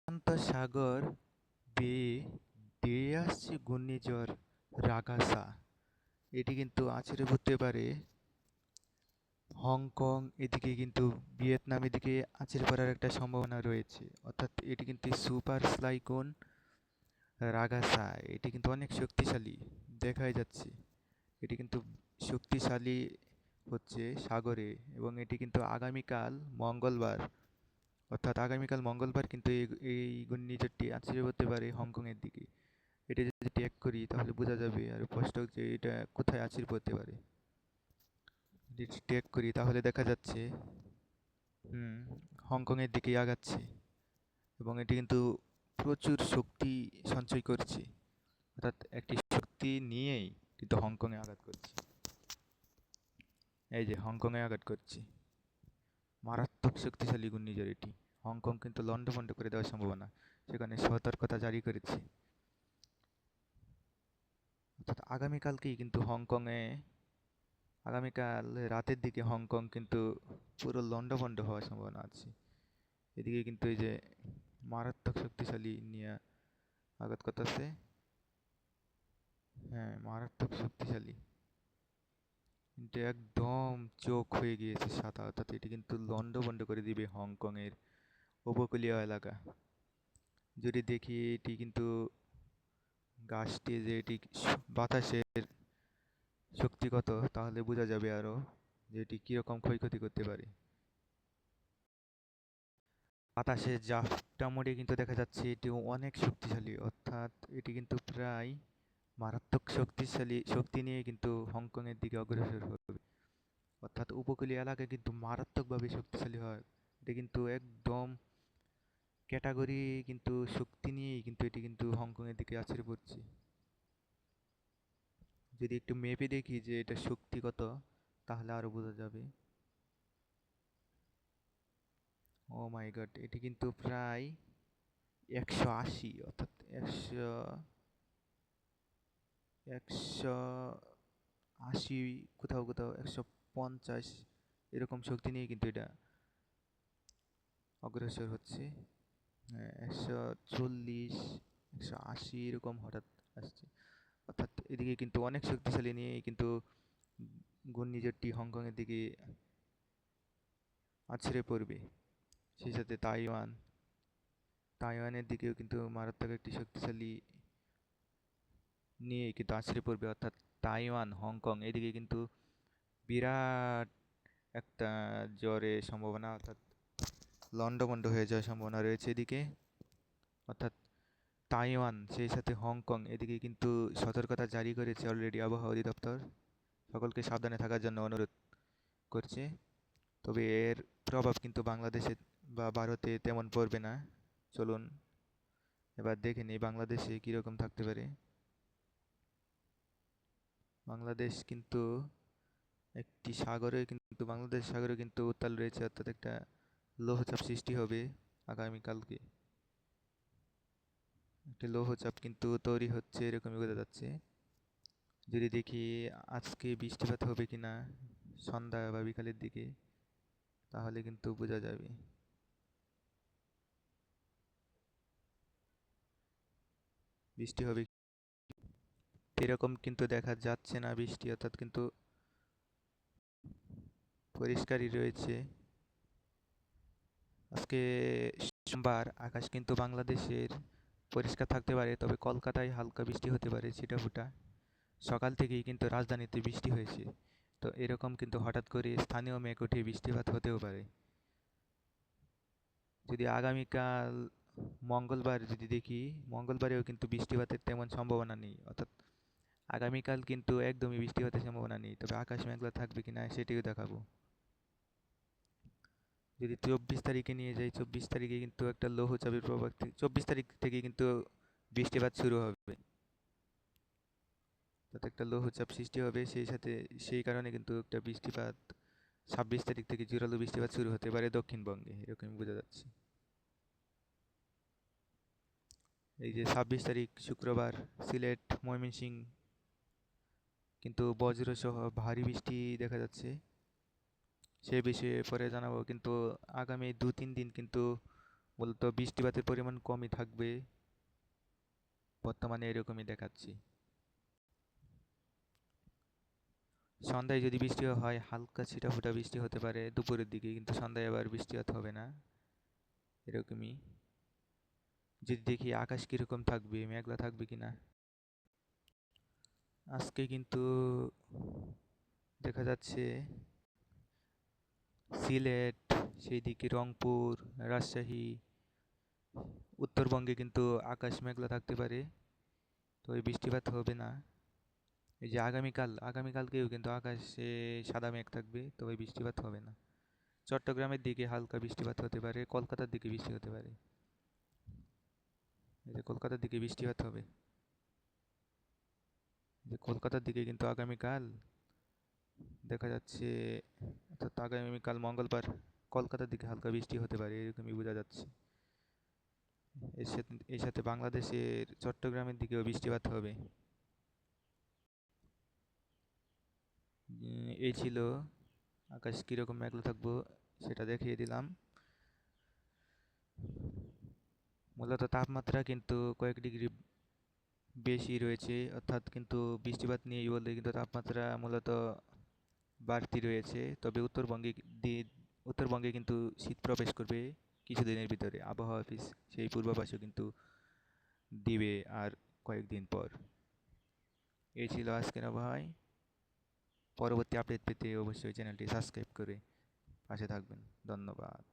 প্রশান্ত সাগর বেয়ে ধেয়ে আসছে ঘূর্ণিঝড় রাগাসা। এটি কিন্তু আছড়ে পড়তে পারে হংকং, এদিকে কিন্তু ভিয়েতনাম, এদিকে আছড়ে পড়ার একটা সম্ভাবনা রয়েছে। অর্থাৎ এটি কিন্তু সুপার সাইক্লোন রাগাসা। এটি কিন্তু অনেক শক্তিশালী দেখাই যাচ্ছে। এটি কিন্তু শক্তিশালী হচ্ছে সাগরে, এবং এটি কিন্তু আগামীকাল মঙ্গলবার, অর্থাৎ আগামীকাল মঙ্গলবার কিন্তু এই ঘূর্ণিঝড়টি আছড়ে পড়তে পারে হংকংয়ের দিকে। এটা যদি ট্যাগ করি তাহলে বোঝা যাবে আর স্পষ্ট যে এটা কোথায় আছড়ে পড়তে পারে। যদি ট্যাগ করি তাহলে দেখা যাচ্ছে হুম হংকংয়ের দিকেই আগাচ্ছে, এবং এটি কিন্তু প্রচুর শক্তি সঞ্চয় করছে। অর্থাৎ একটি শক্তি নিয়েই কিন্তু হংকংয়ে আঘাত করছে। এই যে হংকংয়ে আঘাত করছে, মারাত্মক শক্তিশালী ঘূর্ণিঝড় এটি। হংকং কিন্তু লন্ডভন্ড করে দেওয়ার সম্ভাবনা, সেখানে সতর্কতা জারি করেছে। অর্থাৎ আগামীকালকেই কিন্তু আগামীকাল রাতের দিকে হংকং কিন্তু পুরো লন্ডভন্ড হওয়ার সম্ভাবনা আছে। এদিকে কিন্তু এই যে মারাত্মক শক্তিশালী নিয়ে আঘাত করতেছে। হ্যাঁ, মারাত্মক শক্তিশালী, কিন্তু একদম চোখ হয়ে গিয়েছে সাদা। অর্থাৎ এটি কিন্তু লন্ডভন্ড করে দিবে হংকং এর উপকূলীয় এলাকা। যদি দেখি এটি কিন্তু গাছটি যে এটি বাতাসের শক্তি কত, তাহলে বোঝা যাবে আরো যে এটি কিরকম ক্ষয়ক্ষতি করতে পারে। বাতাসের জাপটা মোড়ে কিন্তু দেখা যাচ্ছে এটি অনেক শক্তিশালী। অর্থাৎ এটি কিন্তু প্রায় মারাত্মক শক্তিশালী শক্তি নিয়ে কিন্তু হংকং এর দিকে অগ্রসর হবে। অর্থাৎ উপকূলীয় এলাকা কিন্তু মারাত্মকভাবে শক্তিশালী হয়। এটা কিন্তু একদম ক্যাটাগরি কিন্তু শক্তি নিয়েই কিন্তু এটি কিন্তু হংকং এর দিকে আছড়ে পড়ছে। যদি একটু মেপে দেখি যে এটা শক্তি কত, তাহলে আরো বোঝা যাবে। ও মাই গড, এটি কিন্তু প্রায় 180, অর্থাৎ একশো আশি, কোথাও কোথাও 150 এরকম শক্তি নিয়ে কিন্তু এটা অগ্রসর হচ্ছে। 140, 180 এরকম হঠাৎ আসছে। অর্থাৎ এদিকে কিন্তু অনেক শক্তিশালী নিয়ে কিন্তু ঘূর্ণিঝড়টি হংকং এর দিকে আছড়ে পড়বে। সেই সাথে তাইওয়ানের দিকেও কিন্তু মারাত্মক একটি শক্তিশালী নিয়ে কিন্তু আছড়ে পড়বে। অর্থাৎ তাইওয়ান, হংকং এদিকে কিন্তু বিরাট একটা জ্বরের সম্ভাবনা, অর্থাৎ লন্ডভন্ড হয়ে যাওয়ার সম্ভাবনা রয়েছে এদিকে। অর্থাৎ তাইওয়ান সেই সাথে হংকং এদিকে কিন্তু সতর্কতা জারি করেছে অলরেডি আবহাওয়া অধিদপ্তর। সকলকে সাবধানে থাকার জন্য অনুরোধ করছে। তবে এর প্রভাব কিন্তু বাংলাদেশে বা ভারতে তেমন পড়বে না। চলুন এবার দেখে নিই বাংলাদেশে কীরকম থাকতে পারে। বাংলাদেশ কিন্তু একটি সাগরে কিন্তু বাংলাদেশ সাগরে কিন্তু উত্তাল রয়েছে, অর্থাৎ একটা লৌহচাপ সৃষ্টি হবে আগামীকালকে। একটা লৌহচাপ কিন্তু তৈরি হচ্ছে এরকমই বোঝা যাচ্ছে। যদি দেখি আজকে বৃষ্টিপাত হবে কিনা সন্ধ্যা বা বিকালের দিকে, তাহলে কিন্তু বোঝা যাবে। বৃষ্টি হবে এরকম কিন্তু দেখা যাচ্ছে না বৃষ্টি, অর্থাৎ কিন্তু পরিষ্কারই রয়েছে। আজকে সোমবার, আকাশ কিন্তু বাংলাদেশের পরিষ্কার থাকতে পারে, তবে কলকাতায় হালকা বৃষ্টি হতে পারে ছিটাফোঁটা। সকাল থেকেই কিন্তু রাজধানীতে বৃষ্টি হয়েছে। তো এরকম কিন্তু হঠাৎ করে স্থানীয় মেঘ উঠে বৃষ্টিপাত হতেও পারে। যদি আগামীকাল মঙ্গলবার যদি দেখি, মঙ্গলবারেও কিন্তু বৃষ্টিপাতের তেমন সম্ভাবনা নেই। অর্থাৎ আগামীকাল কিন্তু একদমই বৃষ্টিপাতের সম্ভাবনা নেই, তবে আকাশ মেঘলা থাকবে কিনা সেটিও দেখাবো। যদি 24 তারিখে নিয়ে যাই, 24 তারিখে কিন্তু একটা লৌহচাপের প্রভাব 24 তারিখ থেকে কিন্তু বৃষ্টিপাত শুরু হবে। তাতে একটা লৌহচাপ সৃষ্টি হবে, সেই সাথে সেই কারণে কিন্তু একটা বৃষ্টিপাত 26 তারিখ থেকে জোরালো বৃষ্টিপাত শুরু হতে পারে দক্ষিণবঙ্গে, এরকমই বোঝা যাচ্ছে। এই যে 26 তারিখ শুক্রবার, সিলেট, ময়মনসিংহ কিন্তু বজ্রসহ ভারী বৃষ্টি দেখা যাচ্ছে। সে বিষয়ে পরে জানাবো। কিন্তু আগামী 2-3 দিন কিন্তু মূলত বৃষ্টিপাতের পরিমাণ কমই থাকবে, বর্তমানে এরকমই দেখাচ্ছি। সন্ধ্যায় যদি বৃষ্টি হয় হালকা ছিটাফোঁটা বৃষ্টি হতে পারে দুপুরের দিকে, কিন্তু সন্ধ্যায় আবার বৃষ্টিপাত হবে না, এরকমই। যদি দেখি আকাশ কিরকম থাকবে, মেঘলা থাকবে কিনা। আজকে কিন্তু দেখা যাচ্ছে সিলেট, সেই দিকে রংপুর, রাজশাহী, উত্তরবঙ্গে কিন্তু আকাশ মেঘলা থাকতে পারে, তো এই বৃষ্টিপাত হবে না। এই যে আগামীকালকেও কিন্তু আকাশে সাদা মেঘ থাকবে, তবে বৃষ্টিপাত হবে না। চট্টগ্রামের দিকে হালকা বৃষ্টিপাত হতে পারে, কলকাতার দিকে বৃষ্টি হতে পারে। এই যে কলকাতার দিকে বৃষ্টিপাত হবে, যে কলকাতার দিকে কিন্তু আগামীকাল দেখা যাচ্ছে, অর্থাৎ আগামীকাল মঙ্গলবার কলকাতার দিকে হালকা বৃষ্টি হতে পারে, এরকমই বোঝা যাচ্ছে। এর সাথে বাংলাদেশের চট্টগ্রামের দিকেও বৃষ্টিপাত হবে। এই ছিল, আকাশ কীরকম মেঘলা থাকবো সেটা দেখিয়ে দিলাম। মূলত তাপমাত্রা কিন্তু কয়েক ডিগ্রি বেশি রয়েছে, অর্থাৎ কিন্তু বৃষ্টিপাত নেই বলতে কিন্তু তাপমাত্রা মূলত বাড়তি রয়েছে। তবে উত্তরবঙ্গে কিন্তু শীত প্রবেশ করবে কিছুদিনের ভিতরে, আবহাওয়া অফিস সেই পূর্বাভাসও কিন্তু দিবে আর কয়েকদিন পর। এই ছিল আজকের আবহাওয়ায়। পরবর্তী আপডেট পেতে অবশ্যই চ্যানেলটি সাবস্ক্রাইব করে পাশে থাকবেন। ধন্যবাদ।